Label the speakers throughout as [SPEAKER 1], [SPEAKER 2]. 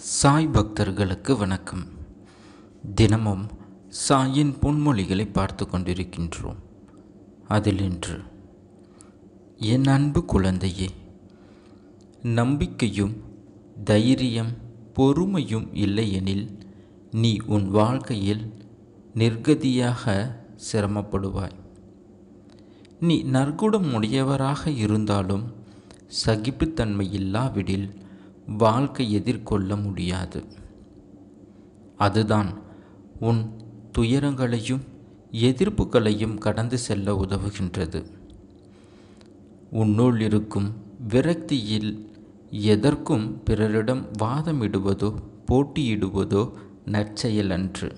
[SPEAKER 1] சாய் பக்தர்களுக்கு வணக்கம். தினமும் சாயின் பொன்மொழிகளை பார்த்து கொண்டிருக்கின்றோம். அதில் இன்று, என் அன்பு குழந்தையே, நம்பிக்கையும் தைரியம் பொறுமையும் இல்லையெனில் நீ உன் வாழ்க்கையில் நிர்கதியாக சிரமப்படுவாய். நீ நற்குணம் உடையவராக இருந்தாலும் சகிப்புத்தன்மை இல்லாவிடில் வாழ்க்கை எதிர்கொள்ள முடியாது. அதுதான் உன் துயரங்களையும் எதிர்ப்புகளையும் கடந்து செல்ல உதவுகின்றது. உன்னுள் இருக்கும் விரக்தியில் எதற்கும் பிறரிடம் வாதமிடுவதோ போட்டியிடுவதோ நற்செயல் அன்று.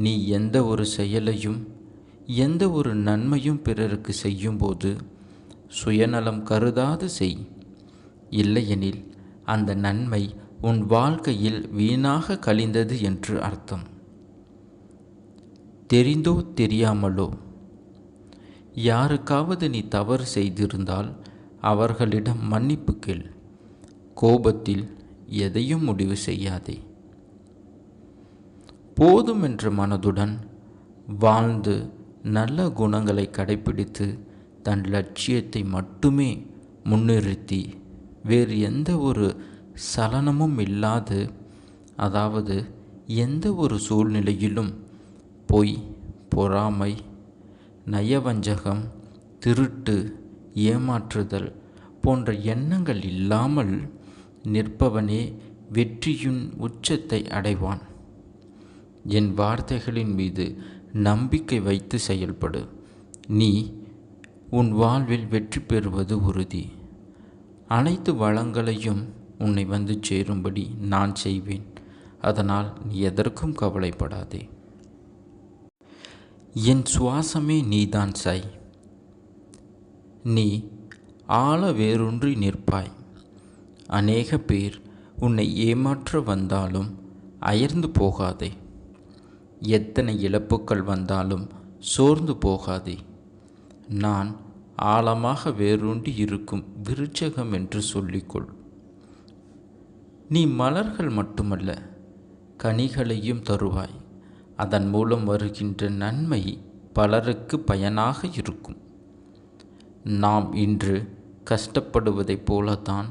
[SPEAKER 1] நீ எந்த ஒரு செயலையும் எந்த ஒரு நன்மையும் பிறருக்கு செய்யும்போது சுயநலம் கருதாது செய். இல்லையெனில் அந்த நன்மை உன் வாழ்க்கையில் வீணாக கழிந்தது என்று அர்த்தம். தெரிந்தோ தெரியாமலோ யாருக்காவது நீ தவறு செய்திருந்தால் அவர்களிடம் மன்னிப்பு கேள். கோபத்தில் எதையும் முடிவு செய்யாதே. போதும் என்ற மனதுடன் வாழ்ந்து நல்ல குணங்களை கடைபிடித்து தன் லட்சியத்தை மட்டுமே முன்னிறுத்தி வேறு எந்த ஒரு சலனமும் இல்லாது, அதாவது எந்த ஒரு சூழ்நிலையிலும் பொய், பொறாமை, நயவஞ்சகம், திருட்டு, ஏமாற்றுதல் போன்ற எண்ணங்கள் இல்லாமல் நிற்பவனே வெற்றியின் உச்சத்தை அடைவான். என் வார்த்தைகளின் மீது நம்பிக்கை வைத்து செயல்படு. நீ உன் வாழ்வில் வெற்றி பெறுவது உறுதி. அனைத்து வளங்களையும் உன்னை வந்து சேரும்படி நான் செய்வேன். அதனால் நீ எதற்கும் கவலைப்படாதே. என் சுவாசமே நீதான் சாய். நீ ஆழ வேரூன்றி நிற்பாய். அநேக பேர் உன்னை ஏமாற்ற வந்தாலும் அயர்ந்து போகாதே. எத்தனை இழப்புக்கள் வந்தாலும் சோர்ந்து போகாதே. நான் ஆழமாக வேரூன்றி இருக்கும் விருட்சகம் என்று சொல்லிக்கொள். நீ மலர்கள் மட்டுமல்ல, கனிகளையும் தருவாய். அதன் மூலம் வருகின்ற நன்மை பலருக்கு பயனாக இருக்கும். நாம் இன்று கஷ்டப்படுவதைப் போலத்தான்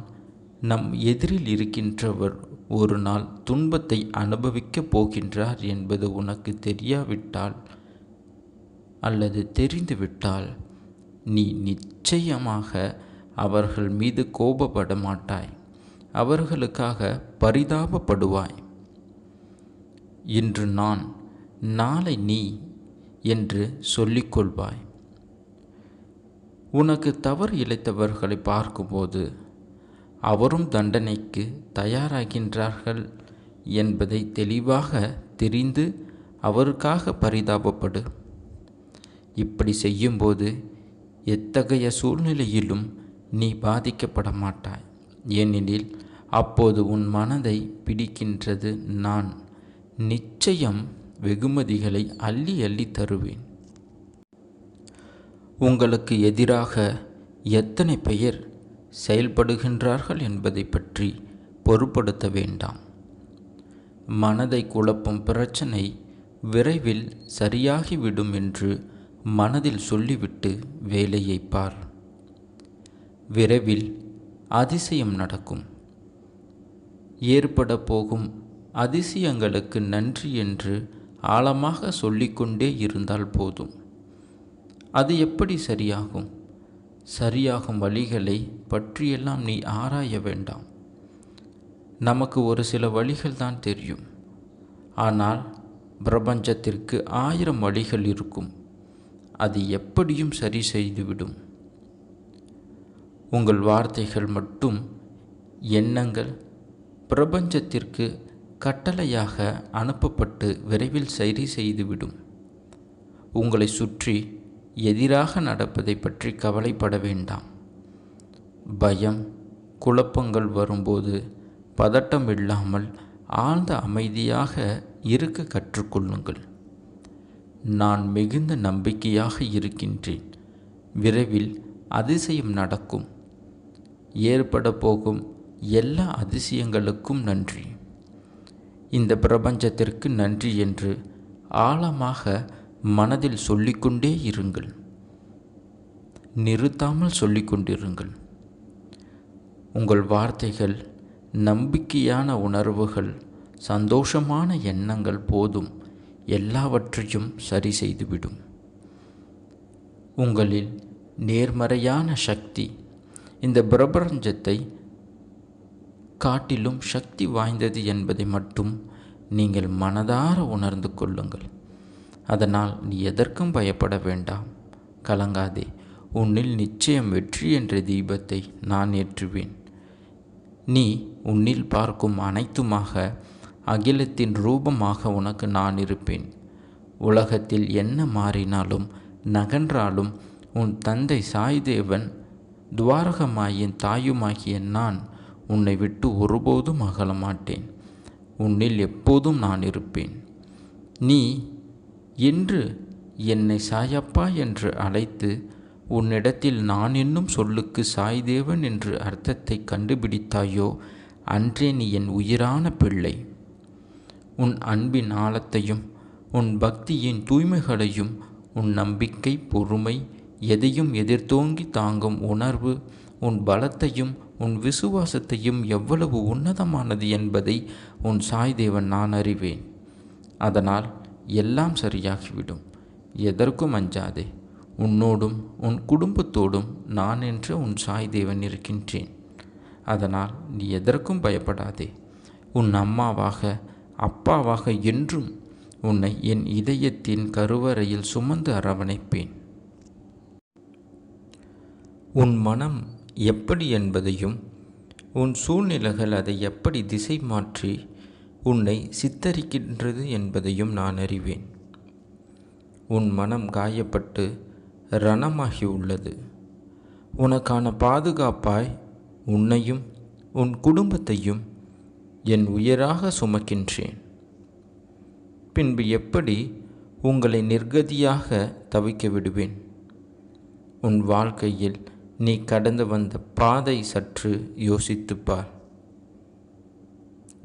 [SPEAKER 1] நம் எதிரில் இருக்கின்றவர் ஒரு நாள் துன்பத்தை அனுபவிக்கப் போகின்றார் என்பது உனக்கு தெரியாவிட்டால் அல்லது தெரிந்துவிட்டால் நீ நிச்சயமாக அவர்கள் மீது கோபப்பட மாட்டாய். அவர்களுக்காக பரிதாபப்படுவாய். இன்று நான், நாளை நீ என்று சொல்லிக்கொள்வாய். உனக்கு தவறு இழைத்தவர்களை பார்க்கும்போது அவரும் தண்டனைக்கு தயாராகின்றார்கள் என்பதை தெளிவாக தெரிந்து அவருக்காக பரிதாபப்படு. இப்படி செய்யும்போது எத்தகைய சூழ்நிலையிலும் நீ பாதிக்கப்பட மாட்டாய். ஏனெனில் அப்போது உன் மனதை பிடிக்கின்றது நான். நிச்சயம் வெகுமதிகளை அள்ளி அள்ளி தருவேன். உங்களுக்கு எதிராக எத்தனை பெயர் செயல்படுகின்றார்கள் என்பதை பற்றி பொருட்படுத்த வேண்டாம். மனதை குழப்பும் பிரச்சனை விரைவில் சரியாகிவிடும் என்று மனதில் சொல்லிவிட்டு வேலையை பார். விரைவில் அதிசயம் நடக்கும். ஏற்பட போகும் அதிசயங்களுக்கு நன்றி என்று ஆழமாக சொல்லிக்கொண்டே இருந்தால் போதும். அது எப்படி சரியாகும்? சரியாகும் வழிகளை பற்றியெல்லாம் நீ ஆராய வேண்டாம். நமக்கு ஒரு சில வழிகள் தான் தெரியும். ஆனால் பிரபஞ்சத்திற்கு 1000 வழிகள் இருக்கும். அது எப்படியும் சரி செய்துவிடும். உங்கள் வார்த்தைகள் மட்டும் எண்ணங்கள் பிரபஞ்சத்திற்கு கட்டளையாக அனுப்பப்பட்டு விரைவில் சரி செய்துவிடும். உங்களை சுற்றி எதிராக நடப்பதை பற்றி கவலைப்பட வேண்டாம். பயம், குழப்பங்கள் வரும்போது பதட்டம் இல்லாமல் ஆழ்ந்த அமைதியாக இருக்க கற்றுக்கொள்ளுங்கள். நான் மிகுந்த நம்பிக்கையாக இருக்கின்றேன். விரைவில் அதிசயம் நடக்கும். ஏற்பட போகும் எல்லா அதிசயங்களுக்கும் நன்றி. இந்த பிரபஞ்சத்திற்கு நன்றி என்று ஆழமாக மனதில் சொல்லிக்கொண்டே இருங்கள். நிறுத்தாமல் சொல்லிக்கொண்டிருங்கள். உங்கள் வார்த்தைகள் நம்பிக்கையான உணர்வுகள், சந்தோஷமான எண்ணங்கள் போதும் எல்லாவற்றையும் சரி செய்துவிடும். உங்களில் நேர்மறையான சக்தி இந்த பிரபஞ்சத்தை காட்டிலும் சக்தி வாய்ந்தது என்பதை மட்டும் நீங்கள் மனதார உணர்ந்து கொள்ளுங்கள். அதனால் நீ எதற்கும் பயப்பட வேண்டாம், கலங்காதே. உன்னில் நிச்சயம் வெற்றி என்ற தீபத்தை நான் ஏற்றுவேன். நீ உன்னில் பார்க்கும் அனைத்துமாக அகிலத்தின் ரூபமாக உனக்கு நான் இருப்பேன். உலகத்தில் என்ன மாறினாலும் நகன்றாலும் உன் தந்தை சாய்தேவன், துவாரகமாயின் தாயுமாகிய நான் உன்னை விட்டு ஒருபோதும் அகல மாட்டேன். உன்னில் எப்போதும் நான் இருப்பேன். நீ என்று என்னை சாயப்பா என்று அழைத்து உன்னிடத்தில் நான் என்னும் சொல்லுக்கு சாய்தேவன் என்று அர்த்தத்தை கண்டுபிடித்தாயோ அன்றே நீ என் உயிரான பிள்ளை. உன் அன்பின் ஆழத்தையும் உன் பக்தியின் தூய்மைகளையும் உன் நம்பிக்கை, பொறுமை, எதையும் எதிர்த்தோங்கி தாங்கும் உணர்வு, உன் பலத்தையும் உன் விசுவாசத்தையும் எவ்வளவு உன்னதமானது என்பதை உன் சாய்தேவன் நான் அறிவேன். அதனால் எல்லாம் சரியாகிவிடும். எதற்கும் அஞ்சாதே. உன்னோடும் உன் குடும்பத்தோடும் நான் என்ற உன் சாய்தேவன் இருக்கின்றேன். அதனால் நீ எதற்கும் பயப்படாதே. உன் அம்மாவாக அப்பாவாக என்றும் உன்னை என் இதயத்தின் கருவறையில் சுமந்து அரவணைப்பேன். உன் மனம் எப்படி என்பதையும் உன் சூழ்நிலைகள் அதை எப்படி திசை மாற்றி உன்னை சித்தரிக்கின்றது என்பதையும் நான் அறிவேன். உன் மனம் காயப்பட்டு ரணமாகி உள்ளது. உனக்கான பாதுகாப்பாய் உன்னையும் உன் குடும்பத்தையும் என் உயிராக சுமக்கின்றேன். பின்பு எப்படி உங்களை நிர்கதியாக தவிக்க விடுவேன்? உன் வாழ்க்கையில் நீ கடந்து வந்த பாதை சற்று யோசித்துப்பார்.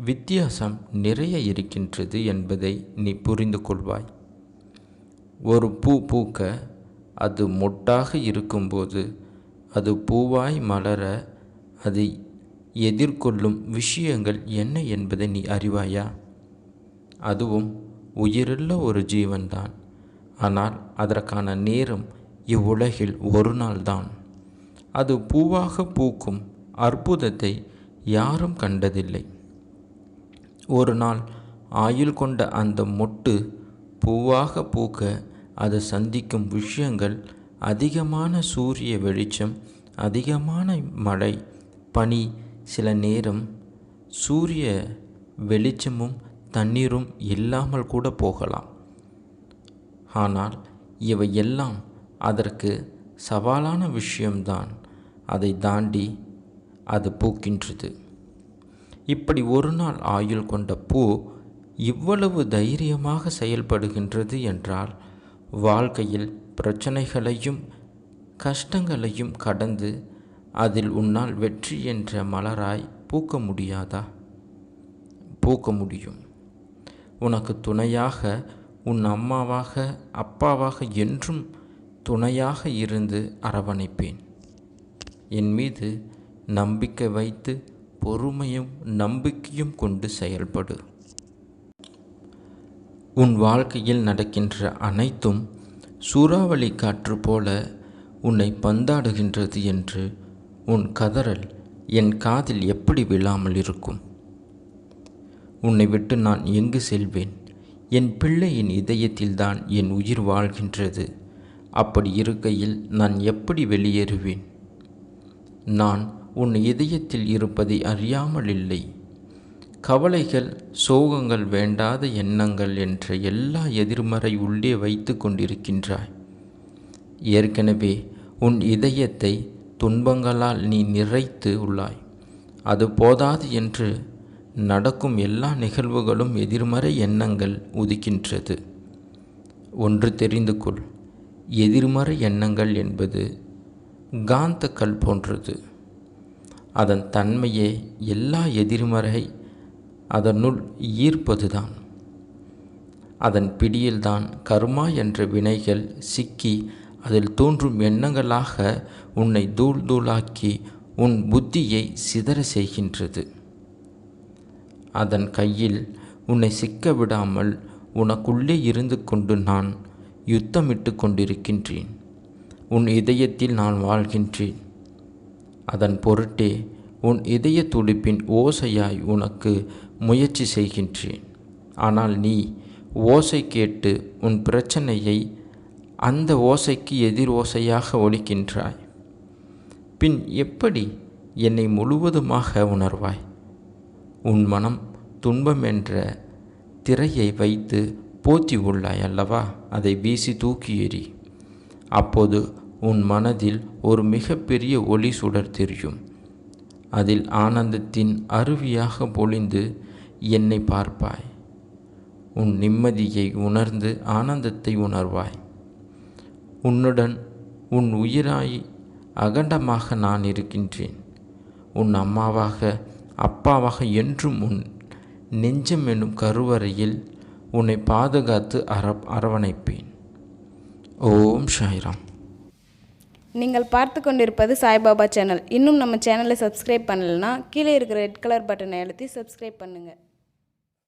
[SPEAKER 1] வித்தியாசம் நிறைய இருக்கின்றது என்பதை நீ புரிந்து கொள்வாய். ஒரு பூ பூக்க அது மொட்டாக இருக்கும்போது அது பூவாய் மலர அது எதிர்கொள்ளும் விஷயங்கள் என்ன என்பதை நீ அறிவாயா? அதுவும் உயிருள்ள ஒரு ஜீவன்தான். ஆனால் அதற்கான நேரம் இவ்வுலகில் ஒரு நாள்தான். அது பூவாக பூக்கும் அற்புதத்தை யாரும் கண்டதில்லை. ஒரு நாள் ஆயுள் கொண்ட அந்த மொட்டு பூவாக பூக்க அது சந்திக்கும் விஷயங்கள் அதிகமான சூரிய வெளிச்சம், அதிகமான மழை, பனி, சில நேரம் சூரிய வெளிச்சமும் தண்ணீரும் இல்லாமல் கூட போகலாம். ஆனால் இவையெல்லாம் அதற்கு சவாலான விஷயம்தான். அதை தாண்டி அது பூக்கின்றது. இப்படி ஒரு நாள் ஆயுள் கொண்ட பூ இவ்வளவு தைரியமாக செயல்படுகின்றது என்றால் வாழ்க்கையில் பிரச்சனைகளையும் கஷ்டங்களையும் கடந்து அதில் உன்னால் வெற்றி என்ற மலராய் பூக்க முடியாதா? பூக்க முடியும். உனக்கு துணையாக உன் அம்மாவாக அப்பாவாக என்றும் துணையாக இருந்து அரவணைப்பேன். என் மீது நம்பிக்கை வைத்து பொறுமையும் நம்பிக்கையும் கொண்டு செயல்படு. உன் வாழ்க்கையில் நடக்கின்ற அனைத்தும் சூறாவளி காற்று போல உன்னை பந்தாடுகின்றது என்று உன் கதறல் என் காதில் எப்படி விழாமல் இருக்கும்? உன்னை விட்டு நான் எங்கு செல்வேன்? என் பிள்ளையின் இதயத்தில்தான் என் உயிர் வாழ்கின்றது. அப்படி இருக்கையில் நான் எப்படி வெளியேறுவேன்? நான் உன் இதயத்தில் இருப்பதை அறியாமல் இல்லை. கவலைகள், சோகங்கள், வேண்டாத எண்ணங்கள் என்ற எல்லா எதிர்மறை உள்ளே வைத்து கொண்டிருக்கின்றாய். ஏற்கனவே உன் இதயத்தை துன்பங்களால் நீ நிறைத்து உள்ளாய். அது போதாது என்று நடக்கும் எல்லா நிகழ்வுகளும் எதிர்மறை எண்ணங்கள் உதிக்கின்றது. ஒன்று தெரிந்து கொள், எதிர்மறை எண்ணங்கள் என்பது காந்தக்கல் போன்றது. அதன் தன்மையே எல்லா எதிர்மறை அதனுள் ஈர்ப்பதுதான். அதன் பிடியில்தான் கர்மா என்ற வினைகள் சிக்கி அதில் தோன்றும் எண்ணங்களாக உன்னை தூள் தூளாக்கி உன் புத்தியை சிதற செய்கின்றது. அதன் கையில் உன்னை சிக்க விடாமல் உனக்குள்ளே இருந்து கொண்டு நான் யுத்தமிட்டு கொண்டிருக்கின்றேன். உன் இதயத்தில் நான் வாழ்கின்றேன். அதன் பொருட்டே உன் இதய துடிப்பின் ஓசையாய் உனக்கு முயற்சி செய்கின்றேன். ஆனால் நீ ஓசை கேட்டு உன் பிரச்சனையை அந்த ஓசைக்கு எதிர் ஓசையாக ஒலிக்கின்றாய். பின் எப்படி என்னை முழுவதுமாக உணர்வாய்? உன் மனம் துன்பம் என்ற திரையை வைத்து போத்தி உள்ளாய் அல்லவா? அதை வீசி தூக்கி எறி. அப்போது உன் மனதில் ஒரு மிகப்பெரிய ஒளி சுடர் தெரியும். அதில் ஆனந்தத்தின் அருவியாக பொழிந்து என்னை பார்ப்பாய். உன் நிம்மதியை உணர்ந்து ஆனந்தத்தை உணர்வாய். உன்னுடன் உன் உயிராய் அகண்டமாக நான் இருக்கின்றேன். உன் அம்மாவாக அப்பாவாக என்றும் உன் நெஞ்சம் என்னும் கருவறையில் உன்னை பாதுகாத்து அரவணைப்பேன். ஓம் சாய்ராம்.
[SPEAKER 2] நீங்கள் பார்த்து கொண்டிருப்பது சாய்பாபா சேனல். இன்னும் நம்ம சேனலை சப்ஸ்கிரைப் பண்ணலைன்னா கீழே இருக்கிற ரெட் கலர் பட்டனை அழுத்தி சப்ஸ்கிரைப் பண்ணுங்கள்.